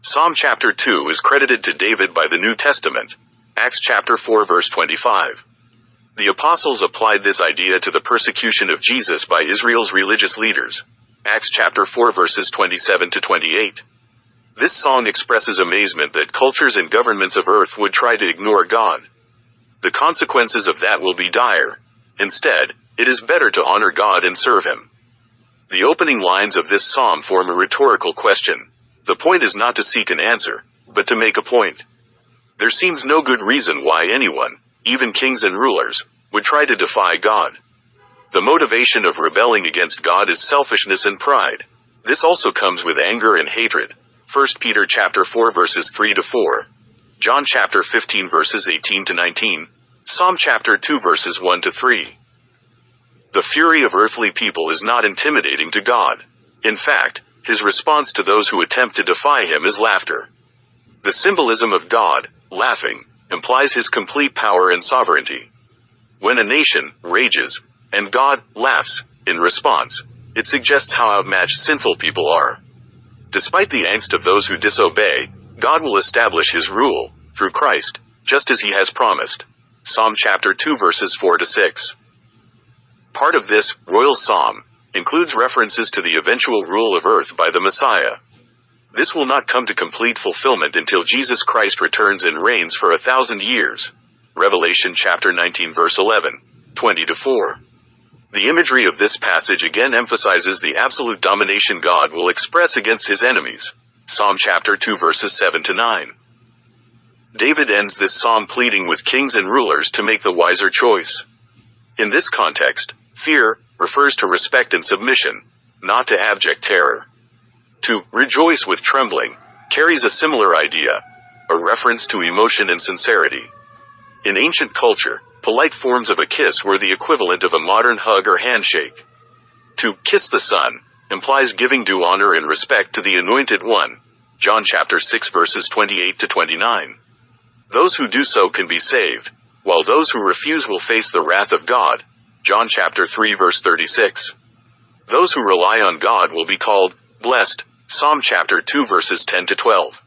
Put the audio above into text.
Psalm chapter 2 is credited to David by the New Testament. Acts chapter 4 verse 25. The apostles applied this idea to the persecution of Jesus by Israel's religious leaders. Acts chapter 4 verses 27 to 28. This song expresses amazement that cultures and governments of earth would try to ignore God. The consequences of that will be dire. Instead, it is better to honor God and serve Him. The opening lines of this psalm form a rhetorical question. The point is not to seek an answer, but to make a point. There seems no good reason why anyone, even kings and rulers, would try to defy God. The motivation of rebelling against God is selfishness and pride. This also comes with anger and hatred. 1 Peter chapter 4 verses 3 to 4. John chapter 15 verses 18 to 19. Psalm chapter 2 verses 1 to 3. The fury of earthly people is not intimidating to God. In fact, His response to those who attempt to defy Him is laughter. The symbolism of God, laughing, implies His complete power and sovereignty. When a nation rages, and God laughs in response, it suggests how outmatched sinful people are. Despite the angst of those who disobey, God will establish His rule, through Christ, just as He has promised. Psalm chapter 2 verses 4 to 6. Part of this royal psalm includes references to the eventual rule of earth by the Messiah. This will not come to complete fulfillment until Jesus Christ returns and reigns for 1,000 years. Revelation chapter 19 verse 11, 20 to 4. The imagery of this passage again emphasizes the absolute domination God will express against His enemies. Psalm chapter 2 verses 7 to 9. David ends this psalm pleading with kings and rulers to make the wiser choice. In this context, fear refers to respect and submission, not to abject terror. To rejoice with trembling carries a similar idea, a reference to emotion and sincerity. In ancient culture, polite forms of a kiss were the equivalent of a modern hug or handshake. To kiss the Son implies giving due honor and respect to the Anointed One. John chapter 6 verses 28 to 29. Those who do so can be saved, while those who refuse will face the wrath of God. John chapter 3 verse 36. Those who rely on God will be called blessed. Psalm chapter 2 verses 10 to 12.